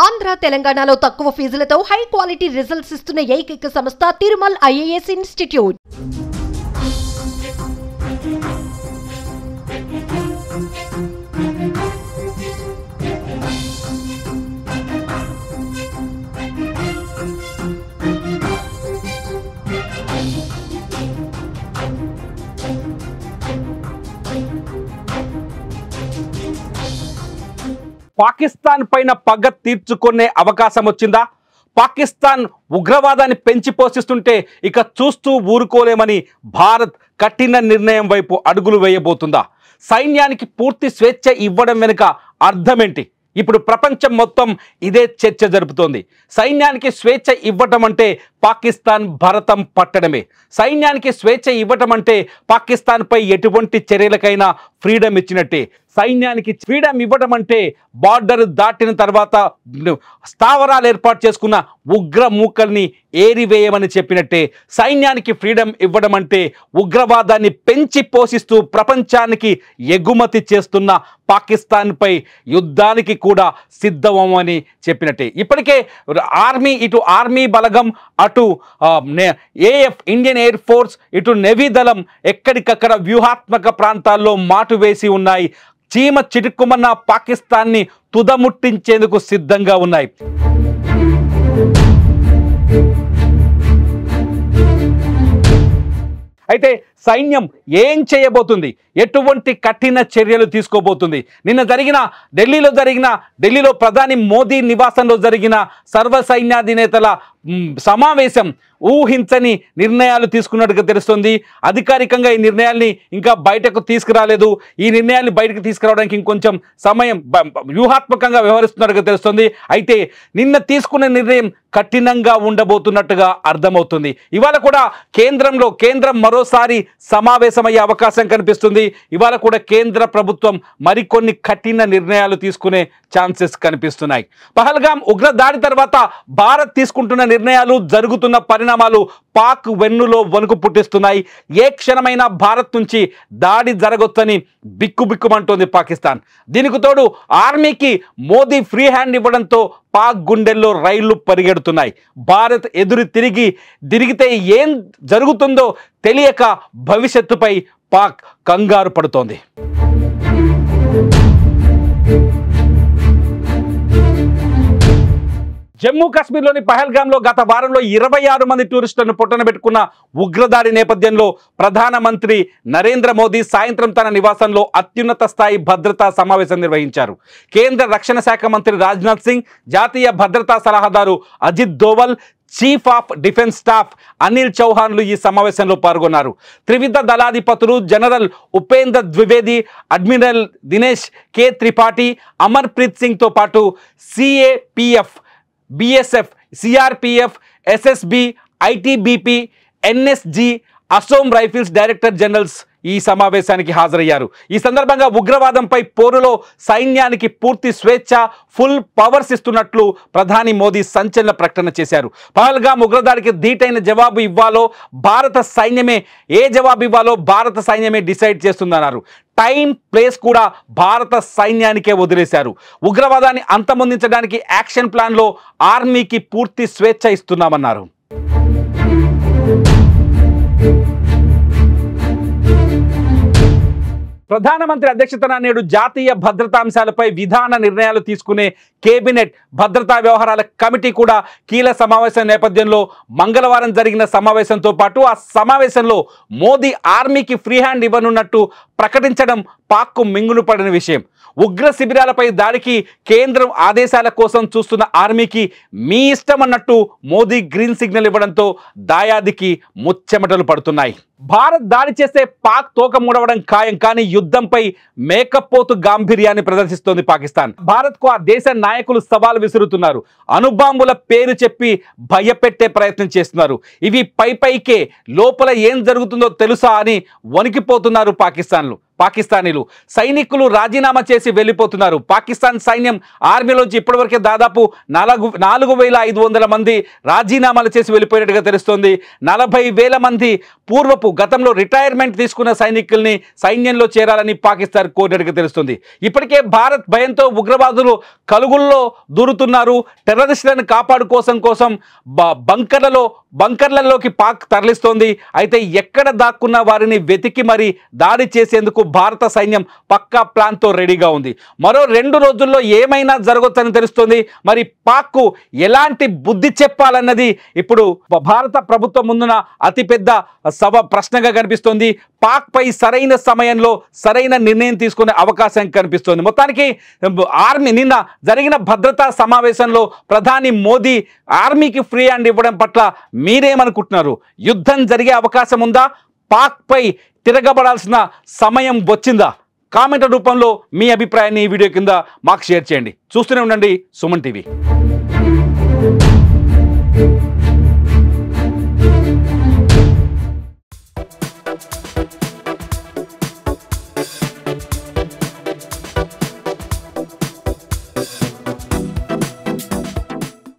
ఆంధ్ర తెలంగాణలో తక్కువ ఫీజులతో high quality results ఇస్తున్న ఏకైక సంస్థ తిరుమల్ ఐఏఎస్ ఇన్స్టిట్యూట్. పాకిస్తాన్ పైన పగ తీర్చుకునే అవకాశం వచ్చిందా? పాకిస్తాన్ ఉగ్రవాదాన్ని పెంచి పోషిస్తుంటే ఇక చూస్తూ ఊరుకోలేమని భారత్ కఠిన నిర్ణయం వైపు అడుగులు వేయబోతుందా? సైన్యానికి పూర్తి స్వేచ్ఛ ఇవ్వడం వెనుక అర్థమేంటి? ఇప్పుడు ప్రపంచం మొత్తం ఇదే చర్చ జరుపుతోంది. సైన్యానికి స్వేచ్ఛ ఇవ్వటం అంటే పాకిస్తాన్ భరతం పట్టడమే. సైన్యానికి స్వేచ్ఛ ఇవ్వటం అంటే పాకిస్తాన్పై ఎటువంటి చర్యలకైనా ఫ్రీడమ్ ఇచ్చినట్టే. సైన్యానికి ఫ్రీడమ్ ఇవ్వడం అంటే బార్డర్ దాటిన తర్వాత స్థావరాలు ఏర్పాటు చేసుకున్న ఉగ్ర మూకల్ని ఏరివేయమని చెప్పినట్టే. సైన్యానికి ఫ్రీడమ్ ఇవ్వడం అంటే ఉగ్రవాదాన్ని పెంచి పోషిస్తూ ప్రపంచానికి ఎగుమతి చేస్తున్న పాకిస్తాన్పై యుద్ధానికి కూడా సిద్ధమని చెప్పినట్టే. ఇప్పటికే ఇటు ఆర్మీ బలగం, అటు ఏఎఫ్ ఇండియన్ ఎయిర్ ఫోర్స్, ఇటు నేవీ దళం ఎక్కడికక్కడ వ్యూహాత్మక ప్రాంతాల్లో మాటు వేసి ఉన్నాయి. చీమ చిటుక్కుమన్న పాకిస్తాన్ని తుదముట్టించేందుకు సిద్ధంగా ఉన్నాయి. అయితే సైన్యం ఏం చేయబోతుంది? ఎటువంటి కఠిన చర్యలు తీసుకోబోతుంది? ఢిల్లీలో ప్రధాని మోదీ నివాసంలో జరిగిన సర్వ సైన్యాధినేతల సమావేశం ఊహించని నిర్ణయాలు తీసుకున్నట్టుగా తెలుస్తుంది. అధికారికంగా ఈ నిర్ణయాల్ని ఇంకా బయటకు తీసుకురాలేదు. ఈ నిర్ణయాన్ని బయటకు తీసుకురావడానికి ఇంకొంచెం సమయం వ్యూహాత్మకంగా వ్యవహరిస్తున్నట్టుగా తెలుస్తుంది. అయితే నిన్న తీసుకున్న నిర్ణయం కఠినంగా ఉండబోతున్నట్టుగా అర్థమవుతుంది. ఇవాళ కూడా కేంద్రం మరోసారి సమావేశమయ్యే అవకాశం కనిపిస్తుంది. ఇవాళ కూడా కేంద్ర ప్రభుత్వం మరికొన్ని కఠిన నిర్ణయాలు తీసుకునే ఛాన్సెస్ కనిపిస్తున్నాయి. పహల్గామ్ ఉగ్రదాడి తర్వాత భారత్ తీసుకుంటున్న నిర్ణయాలు, జరుగుతున్న పరిణామాలు పాక్ వెన్నులో వణుకు పుట్టిస్తున్నాయి. ఏ క్షణమైనా భారత్ నుంచి దాడి జరగొచ్చని బిక్కుబిక్కుమంటోంది పాకిస్తాన్. దీనికి తోడు ఆర్మీకి మోదీ ఫ్రీ హ్యాండ్ ఇవ్వడంతో పాక్ గుండెల్లో రైళ్లు పరిగెడుతున్నాయి. భారత్ ఎదురు తిరిగితే ఏం జరుగుతుందో తెలియక భవిష్యత్తుపై పాక్ కంగారు పడుతోంది. జమ్మూ కాశ్మీర్లోని పహల్గామ్లో గత వారంలో 26 మంది టూరిస్టులను పొట్టన పెట్టుకున్న ఉగ్రదాడి నేపథ్యంలో ప్రధానమంత్రి నరేంద్ర మోదీ సాయంత్రం తన నివాసంలో అత్యున్నత స్థాయి భద్రతా సమావేశం నిర్వహించారు. కేంద్ర రక్షణ శాఖ మంత్రి రాజ్నాథ్ సింగ్, జాతీయ భద్రతా సలహాదారు Ajit Doval, chief of defence staff Anil చౌహాన్లు ఈ సమావేశంలో పాల్గొన్నారు. త్రివిధ దళాధిపతులు general Upendra Dwivedi, admiral Dinesh K Tripathi, Amarpreet సింగ్తో పాటు CAPF, BSF, CRPF, SSB, ITBP, NSG, Assam rifles director generals ఈ సమావేశానికి హాజరయ్యారు. ఈ సందర్భంగా ఉగ్రవాదంపై పోరులో సైన్యానికి పూర్తి స్వేచ్ఛ, ఫుల్ పవర్స్ ఇస్తున్నట్లు ప్రధాని మోదీ సంచలన ప్రకటన చేశారు. పహల్గామ్ ఉగ్రదాడికి ధీటైన జవాబు ఇవ్వాలో భారత సైన్యమే డిసైడ్ చేస్తుందన్నారు. టైం, ప్లేస్ కూడా భారత సైన్యానికే వదిలేశారు. ఉగ్రవాదాన్ని అంతమొందించడానికి యాక్షన్ ప్లాన్లో ఆర్మీకి పూర్తి స్వేచ్ఛ ఇస్తున్నామన్నారు. ప్రధానమంత్రి అధ్యక్షతన నేడు జాతీయ భద్రతా అంశాలపై విధాన నిర్ణయాలు తీసుకునే కేబినెట్ భద్రతా వ్యవహారాల కమిటీ కూడా కీలక సమావేశం నేపథ్యంలో మంగళవారం జరిగిన సమావేశంతో పాటు ఆ సమావేశంలో మోదీ ఆర్మీకి ఫ్రీ హ్యాండ్ ఇవ్వనున్నట్టు ప్రకటించడం పాక్కు మింగులు పడిన విషయం. ఉగ్ర శిబిరాలపై దాడికి కేంద్రం ఆదేశాల కోసం చూస్తున్న ఆర్మీకి మీ ఇష్టం అన్నట్టు మోదీ గ్రీన్ సిగ్నల్ ఇవ్వడంతో దాయాదికి ముచ్చెమటలు పడుతున్నాయి. భారత్ దాడి చేస్తే పాక్ తోక మూడవడం ఖాయం. కానీ యుద్ధంపై మేకపోతు గాంభీర్యాన్ని ప్రదర్శిస్తోంది పాకిస్తాన్. భారత్కు ఆ దేశ నాయకులు సవాల్ విసురుతున్నారు. అణుబాంబుల పేరు చెప్పి భయపెట్టే ప్రయత్నం చేస్తున్నారు. ఇవి పైకే, లోపల ఏం జరుగుతుందో తెలుసా అని వణికిపోతున్నారు పాకిస్తాన్లు. పాకిస్తానీలు. సైనికులు రాజీనామా చేసి వెళ్ళిపోతున్నారు. పాకిస్తాన్ సైన్యం ఆర్మీలోంచి ఇప్పటివరకే దాదాపు 4,500 మంది రాజీనామాలు చేసి వెళ్ళిపోయినట్టుగా తెలుస్తోంది. 40,000 మంది పూర్వపు గతంలో రిటైర్మెంట్ తీసుకున్న సైనికుల్ని సైన్యంలో చేరాలని పాకిస్తాన్ కోరినట్టుగా తెలుస్తుంది. ఇప్పటికే భారత్ భయంతో ఉగ్రవాదులు కలుగుల్లో దూరుతున్నారు. టెర్రరిస్టులను కాపాడుకోసం బంకర్లలోకి పాక్ తరలిస్తోంది. అయితే ఎక్కడ దాక్కున్న వారిని వెతికి మరి దాడి చేసేందుకు భారత సైన్యం పక్కా ప్లాన్తో రెడీగా ఉంది. మరో 2 రోజుల్లో ఏమైనా జరగొచ్చని తెలుస్తోంది. మరి పాక్కు ఎలాంటి బుద్ధి చెప్పాలన్నది ఇప్పుడు భారత ప్రభుత్వం ముందున అతిపెద్ద ప్రశ్నగా కనిపిస్తోంది. పాక్ పై సరైన సమయంలో సరైన నిర్ణయం తీసుకునే అవకాశం కనిపిస్తోంది. మొత్తానికి నిన్న జరిగిన భద్రతా సమావేశంలో ప్రధాని మోదీ ఆర్మీకి ఫ్రీ హ్యాండ్ ఇవ్వడం పట్ల మీరేమనుకుంటున్నారు? యుద్ధం జరిగే అవకాశం ఉందా? పాక్ పై తిరగబడాల్సిన సమయం వచ్చిందా? కామెంట్ రూపంలో మీ అభిప్రాయాన్ని ఈ వీడియో కింద మాకు షేర్ చేయండి. చూస్తూనే ఉండండి సుమన్ టీవీ.